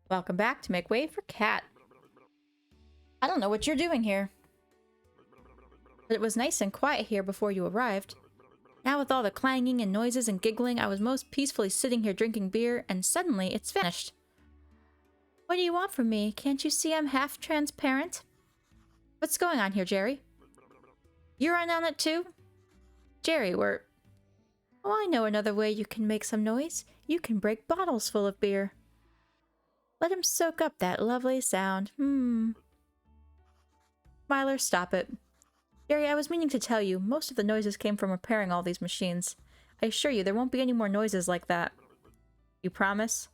Welcome back to make way for Cat. I don't know what you're doing here. But it was nice and quiet here before you arrived. Now with all the clanging and noises and giggling, I was most peacefully sitting here drinking beer, and suddenly it's vanished. What do you want from me? Can't you see I'm half transparent? What's going on here, Jerry? You're in on it too? Jerry, we're... Oh, I know another way you can make some noise. You can break bottles full of beer. Let him soak up that lovely sound. Smiler, stop it. Jerry, I was meaning to tell you, most of the noises came from repairing all these machines. I assure you, there won't be any more noises like that. You promise?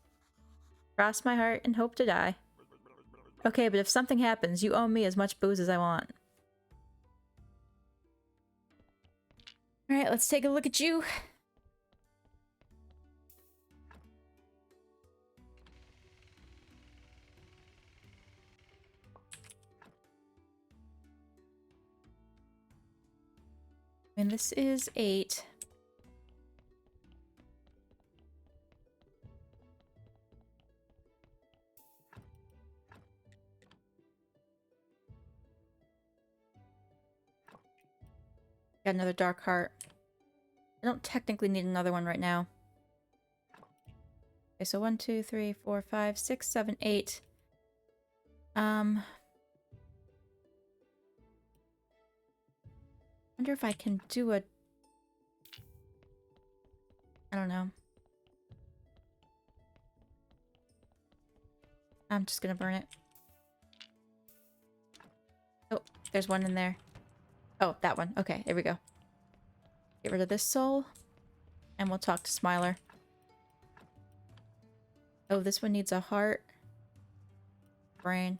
Cross my heart and hope to die. Okay, but if something happens, you owe me as much booze as I want. Alright, let's take a look at you. And this is 8. Got another dark heart. I don't technically need another one right now. Okay, so 1, 2, 3, 4, 5, 6, 7, 8. Wonder if I can do a... I don't know. I'm just gonna burn it. Oh, there's one in there. Oh, that one. Okay, there we go. Get rid of this soul. And we'll talk to Smiler. Oh, this one needs a heart. Brain.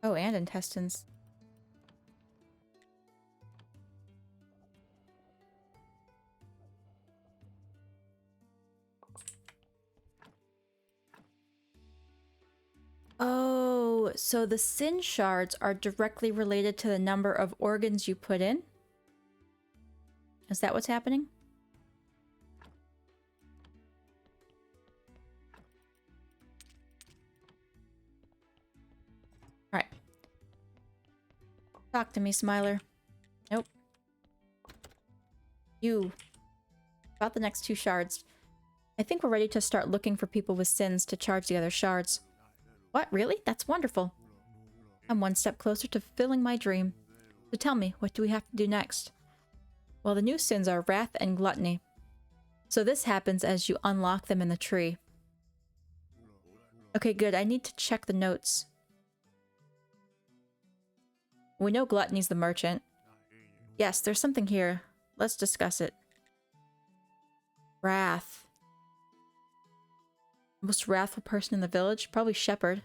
Oh, and intestines. Oh, so the sin shards are directly related to the number of organs you put in? Is that what's happening? Alright. Talk to me, Smiler. Nope. You. About the next 2 shards. I think we're ready to start looking for people with sins to charge the other shards. What, really? That's wonderful. I'm one step closer to fulfilling my dream. So tell me, what do we have to do next? Well, the new sins are wrath and gluttony. So this happens as you unlock them in the tree. Okay, good. I need to check the notes. We know Gluttony's the merchant. Yes, there's something here. Let's discuss it. Wrath. Most wrathful person in the village? Probably Shepherd.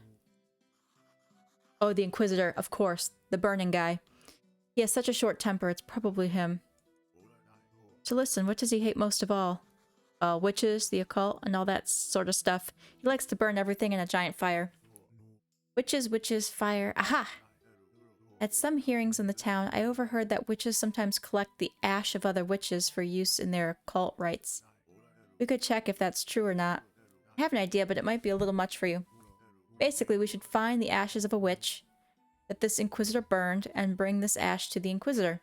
Oh, the Inquisitor, of course. The burning guy. He has such a short temper, it's probably him. So listen, what does he hate most of all? Witches, the occult, and all that sort of stuff. He likes to burn everything in a giant fire. Witches, witches, fire. Aha! At some hearings in the town, I overheard that witches sometimes collect the ash of other witches for use in their occult rites. We could check if that's true or not. I have an idea, but it might be a little much for you. Basically, we should find the ashes of a witch that this Inquisitor burned and bring this ash to the Inquisitor.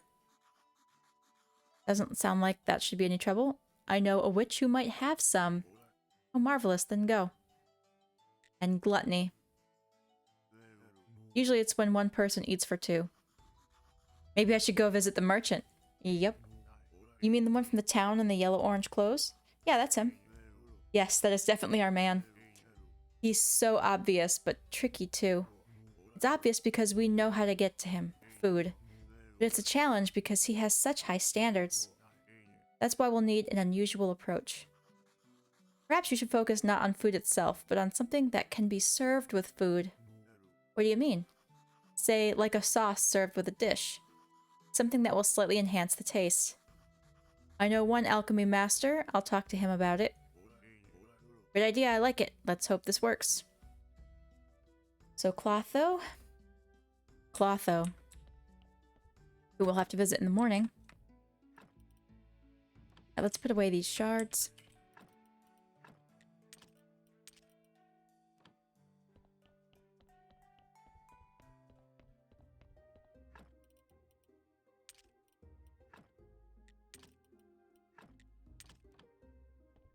Doesn't sound like that should be any trouble. I know a witch who might have some. Oh, marvelous, then go. And gluttony. Usually it's when one person eats for 2. Maybe I should go visit the merchant. Yep. You mean the one from the town in the yellow-orange clothes? Yeah, that's him. Yes, that is definitely our man. He's so obvious, but tricky too. It's obvious because we know how to get to him. Food. But it's a challenge because he has such high standards. That's why we'll need an unusual approach. Perhaps you should focus not on food itself, but on something that can be served with food. What do you mean? Say, like a sauce served with a dish. Something that will slightly enhance the taste. I know one alchemy master. I'll talk to him about it. Great idea, I like it. Let's hope this works. So Clotho. Clotho. Who we'll have to visit in the morning. Let's put away these shards.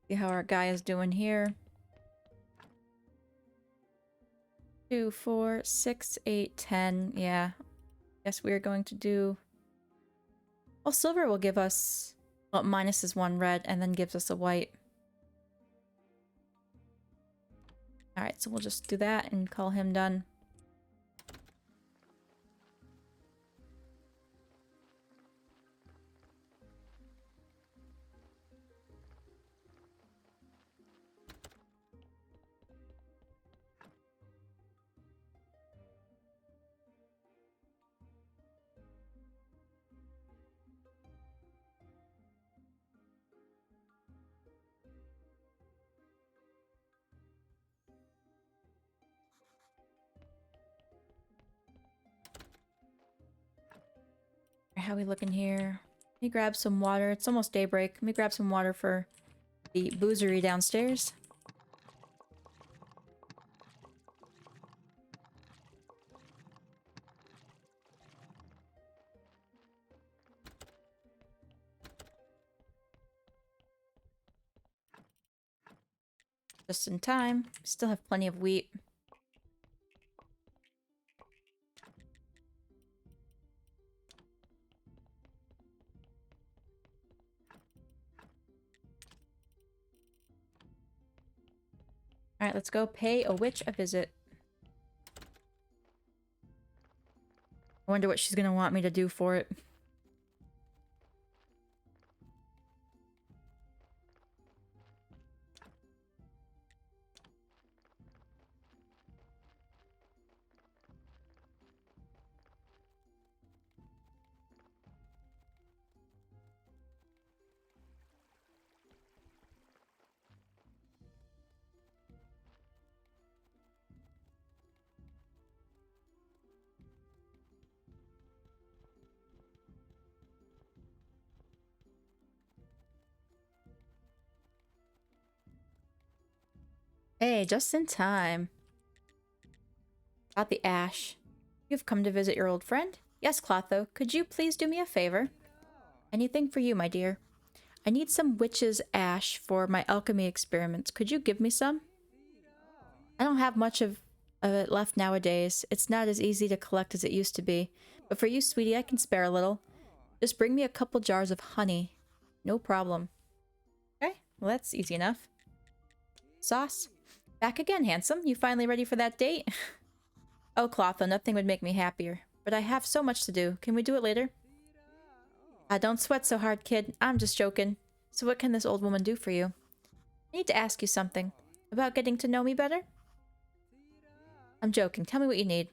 See how our guy is doing here. 2, 4, 6, 8, 10. Yeah. Guess we are going to do... Well, silver will give us... Well, minuses 1 red and then gives us a white. Alright, so we'll just do that and call him done. How are we looking here? Let me grab some water. It's almost daybreak. Let me grab some water for the boozery downstairs. Just in time. Still have plenty of wheat. Alright, let's go pay a witch a visit. I wonder what she's gonna want me to do for it. Hey, just in time. About the ash. You've come to visit your old friend? Yes, Clotho. Could you please do me a favor? Anything for you, my dear. I need some witch's ash for my alchemy experiments. Could you give me some? I don't have much of it left nowadays. It's not as easy to collect as it used to be. But for you, sweetie, I can spare a little. Just bring me a couple jars of honey. No problem. Okay, well that's easy enough. Sauce? Back again, handsome. You finally ready for that date? Oh, Clotho, nothing would make me happier. But I have so much to do. Can we do it later? Don't sweat so hard, kid. I'm just joking. So what can this old woman do for you? I need to ask you something. About getting to know me better? I'm joking. Tell me what you need.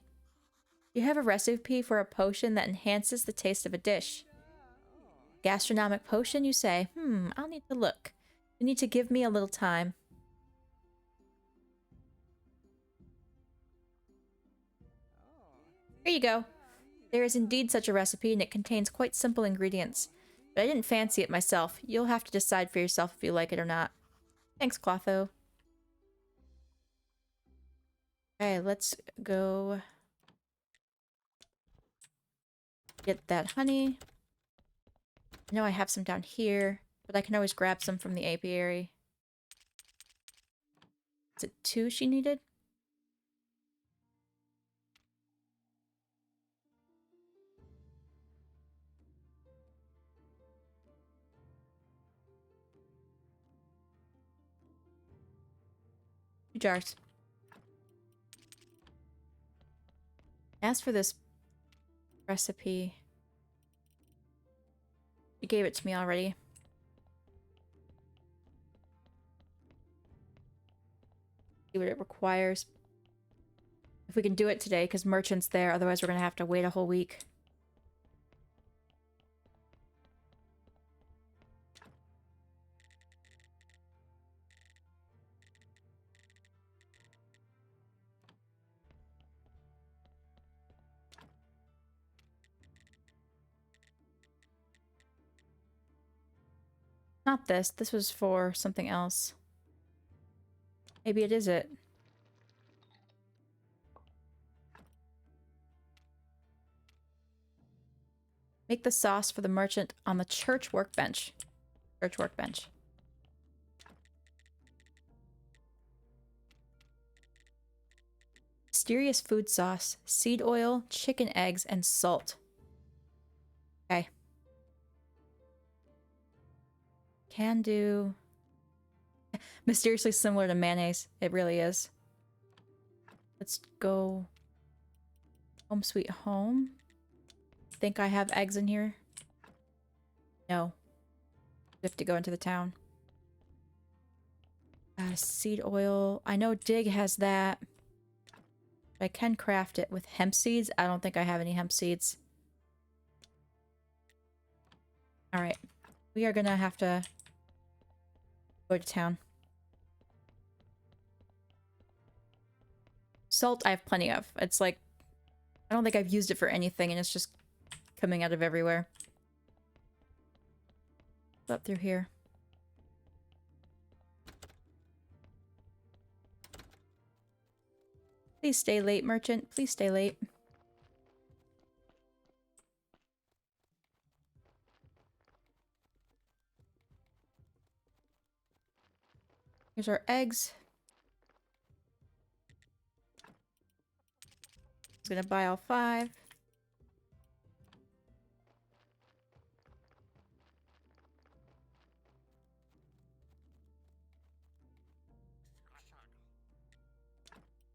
You have a recipe for a potion that enhances the taste of a dish. Gastronomic potion, you say? I'll need to look. You need to give me a little time. Here you go. There is indeed such a recipe, and it contains quite simple ingredients. But I didn't fancy it myself. You'll have to decide for yourself if you like it or not. Thanks, Clotho. Okay, let's go get that honey. I know I have some down here, but I can always grab some from the apiary. Is it 2 she needed? Jars. As for this recipe, you gave it to me already. See what it requires. If we can do it today, because merchant's there, otherwise we're gonna have to wait a whole week. Not this. This was for something else. Maybe it is it. Make the sauce for the merchant on the church workbench. Church workbench. Mysterious food sauce. Seed oil, chicken eggs, and salt. Okay. Can do. Mysteriously similar to mayonnaise. It really is. Let's go home sweet home. Think I have eggs in here? No. We have to go into the town. Seed oil. I know Dig has that. I can craft it with hemp seeds. I don't think I have any hemp seeds. Alright. We are gonna have to go to town. Salt I have plenty of. It's like, I don't think I've used it for anything and it's just coming out of everywhere. Up through here. Please stay late, merchant. Please stay late. Here's our eggs. I was gonna buy all 5.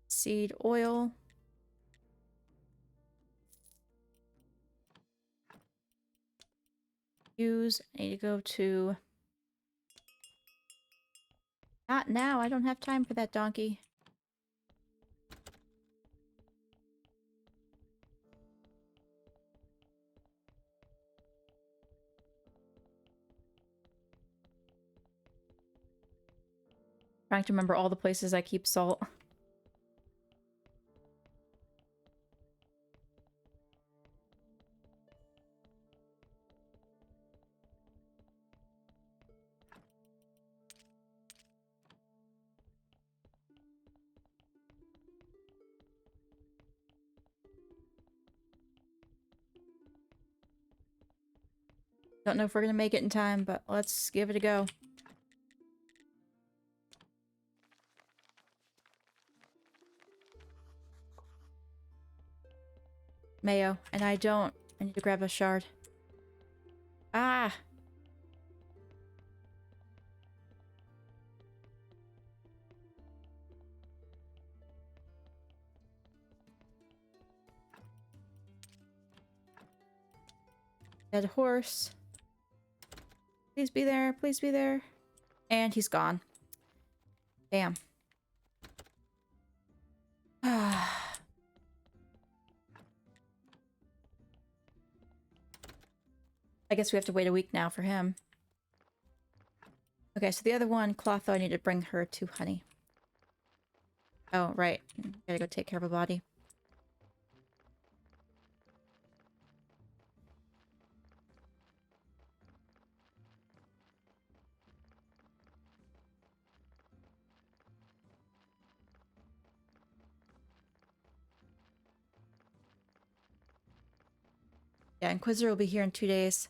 Seed oil. Use. I need to go to... Not now. I don't have time for that donkey. Trying to remember all the places I keep salt. Don't know if we're gonna make it in time, but let's give it a go. Mayo, and I don't. I need to grab a shard. Ah! Dead horse. Please be there. Please be there. And he's gone. Damn. Ah. I guess we have to wait a week now for him. Okay, so the other one, Clotho, I need to bring her to honey. Oh, right. Gotta go take care of a body. Yeah, Inquisitor will be here in 2 days.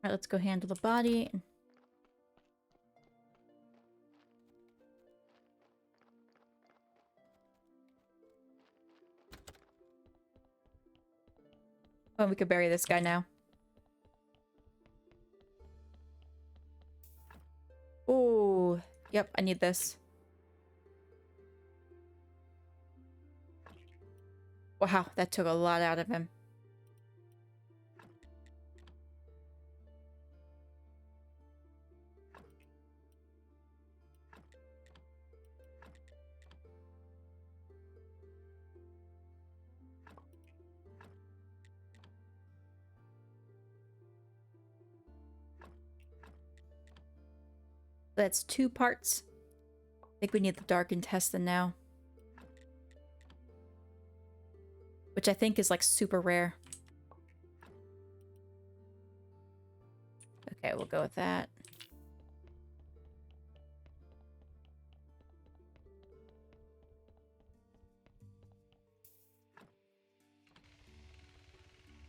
Alright, let's go handle the body. Oh, we could bury this guy now. Oh, yep, I need this. Wow, that took a lot out of him. That's 2 parts. I think we need the dark intestine now. Which I think is like super rare. Okay, we'll go with that.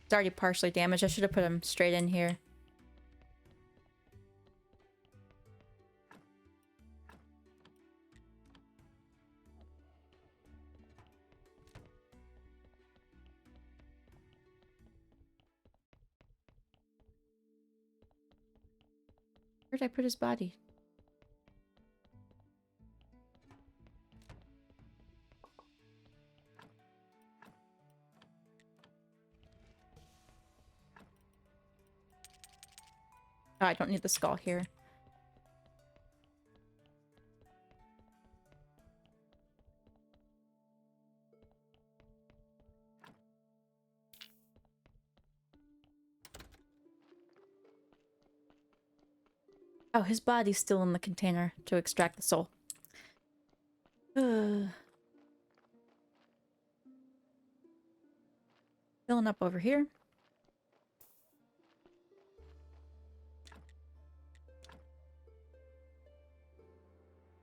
It's already partially damaged. I should have put him straight in here. Where did I put his body? Oh, I don't need the skull here. Oh, his body's still in the container to extract the soul. Filling up over here.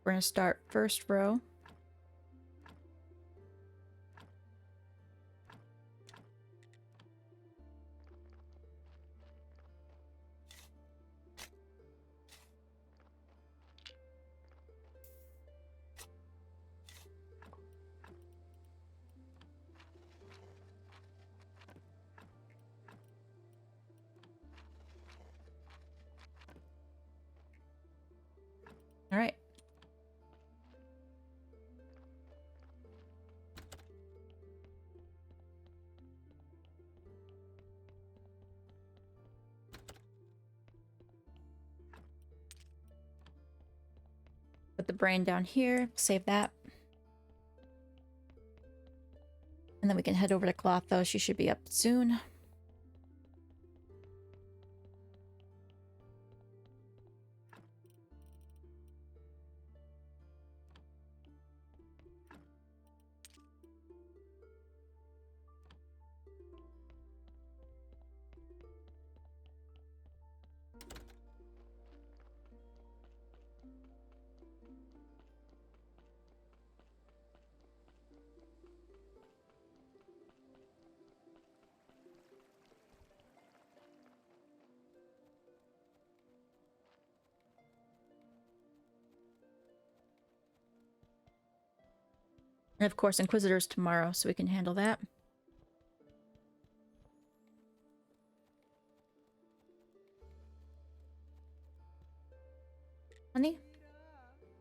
We're gonna start first row. All right. Put the brain down here. Save that. And then we can head over to Clotho. She should be up soon. And of course, Inquisitors tomorrow, so we can handle that. Honey?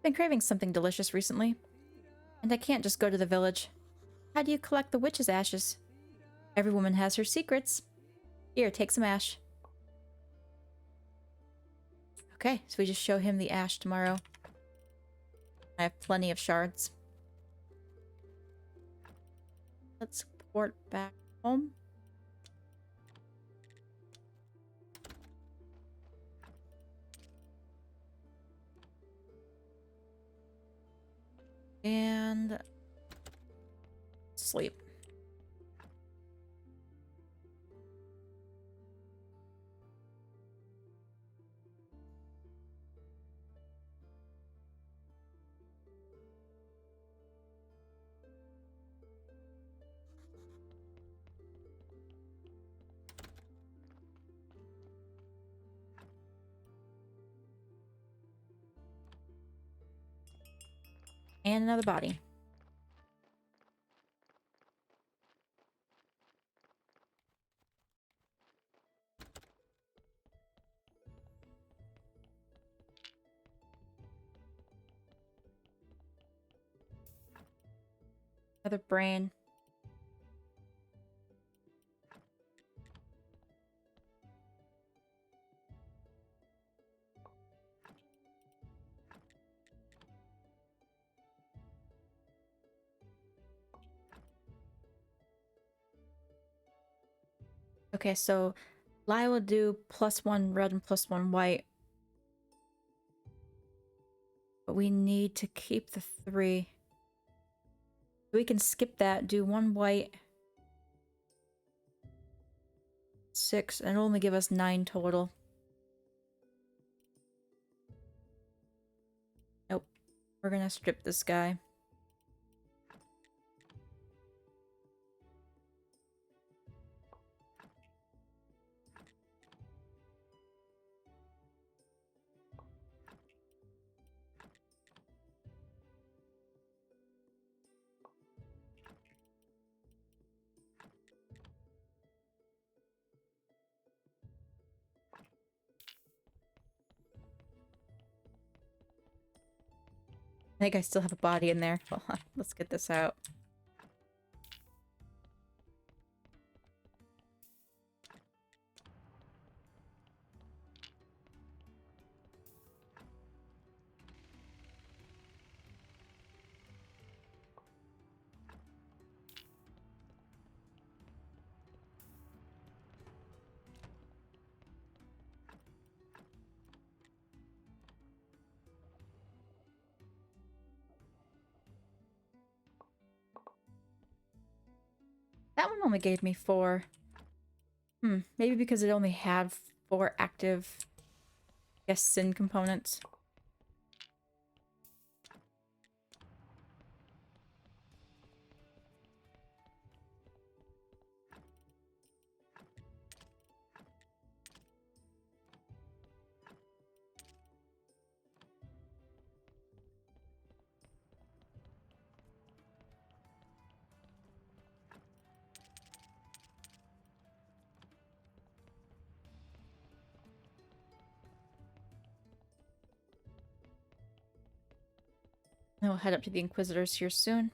Been craving something delicious recently. And I can't just go to the village. How do you collect the witch's ashes? Every woman has her secrets. Here, take some ash. Okay, so we just show him the ash tomorrow. I have plenty of shards. Let's port back home. And sleep. And another body. Another brain. Okay, so Lai will do +1 red and +1 white. But we need to keep the 3. We can skip that, do 1 white. 6, and it'll only give us 9 total. Nope. We're gonna strip this guy. I think I still have a body in there. Hold on, let's get this out. That one only gave me 4. Maybe because it only had 4 active, I guess, sin components. I'll head up to the Inquisitors here soon.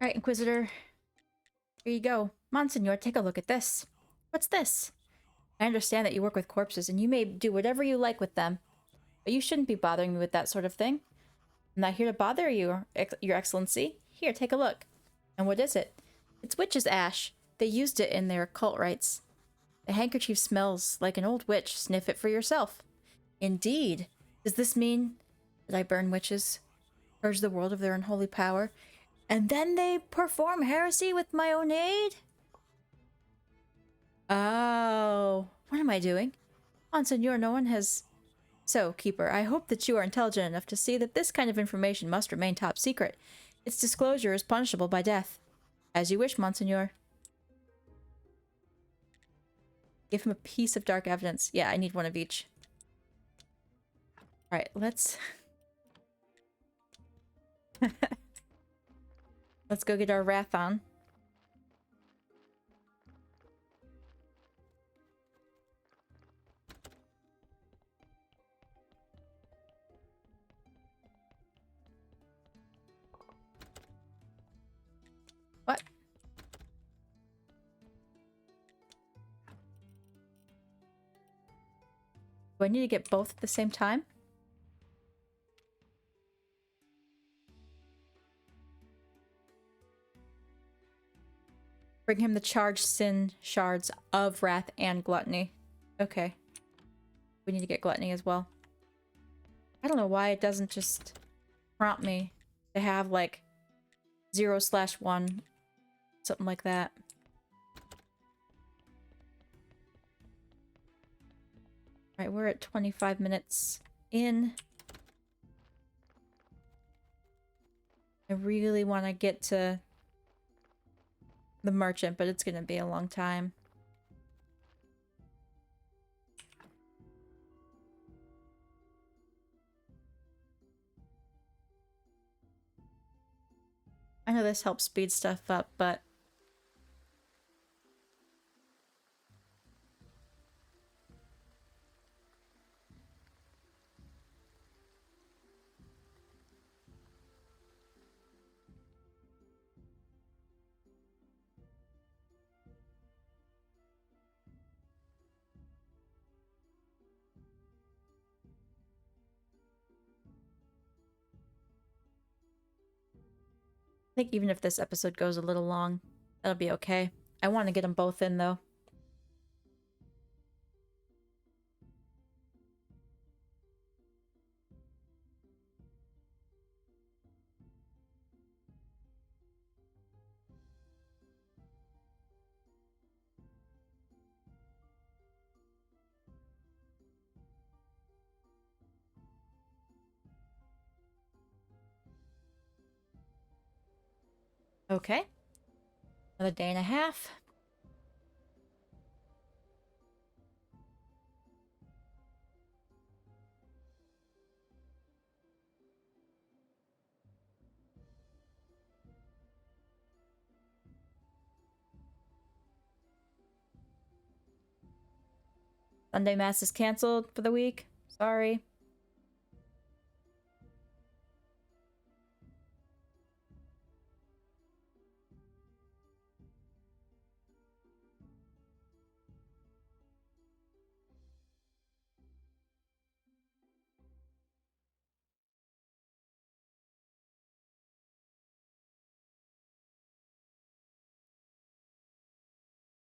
Alright, Inquisitor. Here you go. Monsignor, take a look at this. What's this? I understand that you work with corpses, and you may do whatever you like with them. But you shouldn't be bothering me with that sort of thing. I'm not here to bother you, Your Excellency. Here, take a look. And what is it? It's witch's ash. They used it in their occult rites. The handkerchief smells like an old witch. Sniff it for yourself. Indeed. Does this mean that I burn witches, purge the world of their unholy power, and then they perform heresy with my own aid? Oh, what am I doing? Monsignor, no one has... So, Keeper, I hope that you are intelligent enough to see that this kind of information must remain top secret. Its disclosure is punishable by death. As you wish, Monsignor. Give him a piece of dark evidence. Yeah, I need one of each. Alright, let's... Let's go get our wrath on. What? Do I need to get both at the same time? Bring him the charged sin shards of wrath and gluttony. Okay. We need to get gluttony as well. I don't know why it doesn't just prompt me to have, like, 0/1. Something like that. Alright, we're at 25 minutes in. I really want to get to the merchant, but it's going to be a long time. I know this helps speed stuff up, but... I think even if this episode goes a little long, that'll be okay. I want to get them both in, though. Okay. Another day and a half. Sunday Mass is canceled for the week. Sorry.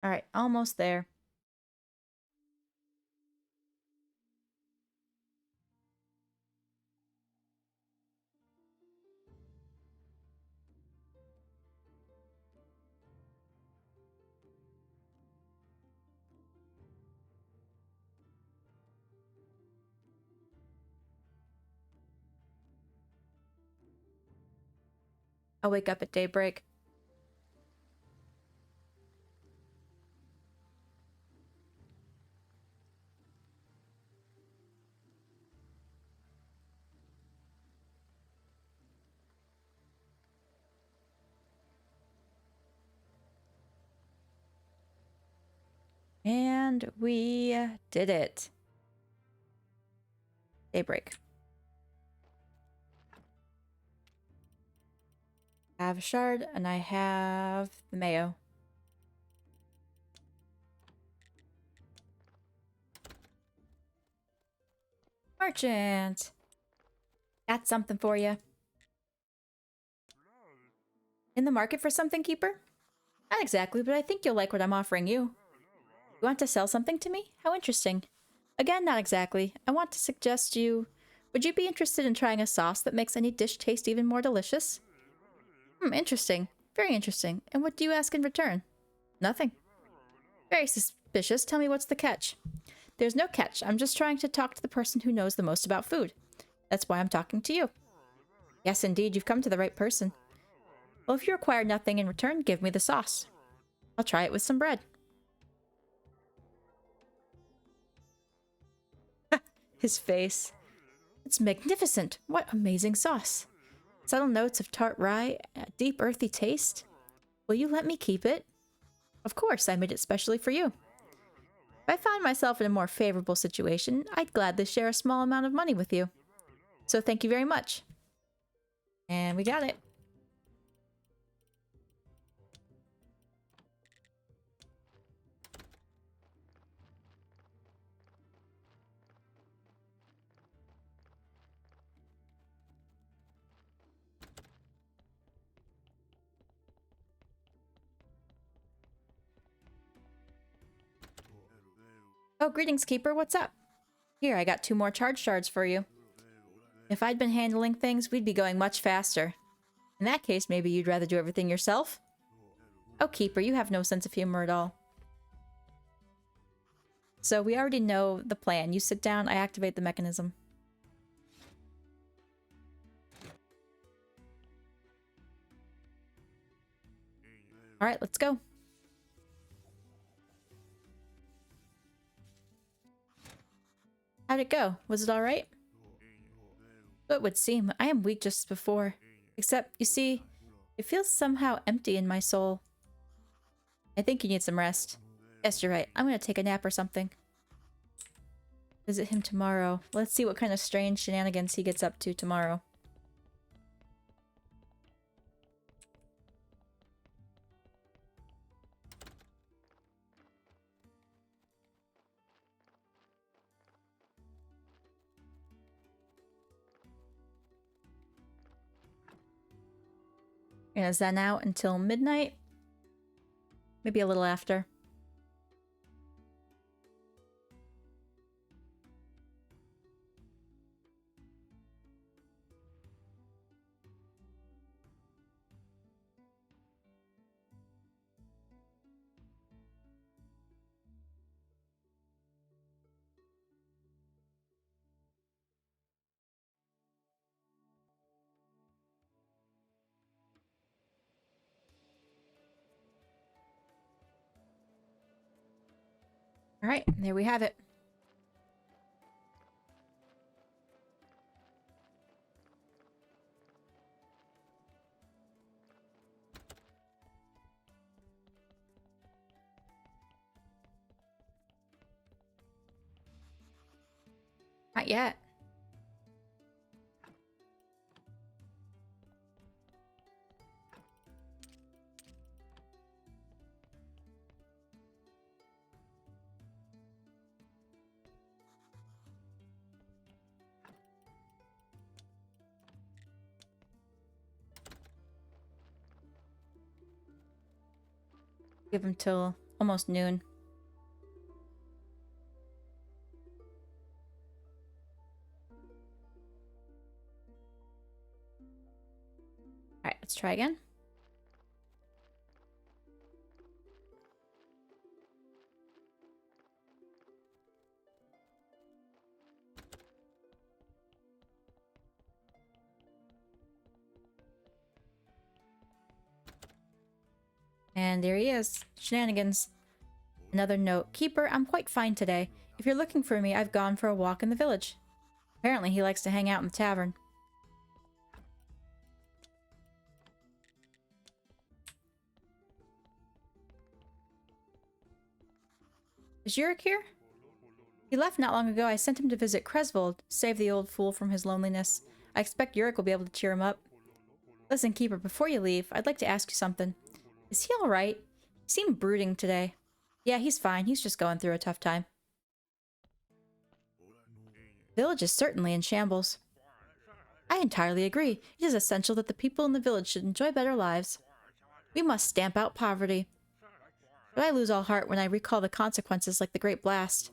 Alright, almost there. I'll wake up at daybreak. And we did it. Daybreak. I have a shard, and I have the mayo. Merchant! Got something for you. In the market for something, Keeper? Not exactly, but I think you'll like what I'm offering you. You want to sell something to me? How interesting. Again, not exactly. I want to suggest you... Would you be interested in trying a sauce that makes any dish taste even more delicious? Interesting. Very interesting. And what do you ask in return? Nothing. Very suspicious. Tell me what's the catch. There's no catch. I'm just trying to talk to the person who knows the most about food. That's why I'm talking to you. Yes, indeed, you've come to the right person. Well, if you require nothing in return, give me the sauce. I'll try it with some bread. His face. It's magnificent. What amazing sauce. Subtle notes of tart rye, a deep earthy taste. Will you let me keep it? Of course, I made it specially for you. If I found myself in a more favorable situation, I'd gladly share a small amount of money with you. So thank you very much. And we got it. Oh, greetings, Keeper. What's up? Here, I got 2 more charge shards for you. If I'd been handling things, we'd be going much faster. In that case, maybe you'd rather do everything yourself? Oh, Keeper, you have no sense of humor at all. So we already know the plan. You sit down, I activate the mechanism. Alright, let's go. How'd it go? Was it alright? So it would seem. I am weak just as before. Except, you see, it feels somehow empty in my soul. I think you need some rest. Yes, you're right. I'm gonna take a nap or something. Visit him tomorrow. Let's see what kind of strange shenanigans he gets up to tomorrow. And is that out until midnight? Maybe a little after. Alright, there we have it. Not yet. Give him till almost noon. Alright, let's try again. And there he is. Shenanigans. Another note. Keeper, I'm quite fine today. If you're looking for me, I've gone for a walk in the village. Apparently he likes to hang out in the tavern. Is Euric here? He left not long ago. I sent him to visit Cresvold, save the old fool from his loneliness. I expect Euric will be able to cheer him up. Listen, Keeper, before you leave, I'd like to ask you something. Is he alright? He seemed brooding today. Yeah, he's fine. He's just going through a tough time. The village is certainly in shambles. I entirely agree. It is essential that the people in the village should enjoy better lives. We must stamp out poverty. But I lose all heart when I recall the consequences like the Great Blast.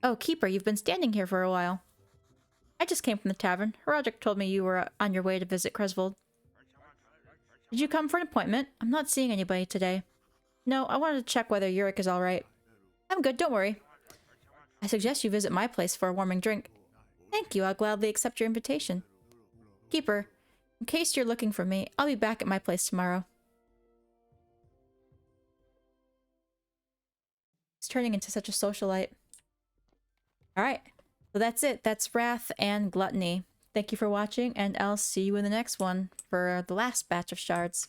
Oh, Keeper, you've been standing here for a while. I just came from the tavern. Euric told me you were on your way to visit Cresvold. Did you come for an appointment? I'm not seeing anybody today. No, I wanted to check whether Euric is alright. I'm good, don't worry. I suggest you visit my place for a warming drink. Thank you, I'll gladly accept your invitation. Keeper, in case you're looking for me, I'll be back at my place tomorrow. He's turning into such a socialite. Alright, so that's it. That's Wrath and Gluttony. Thank you for watching, and I'll see you in the next one for the last batch of shards.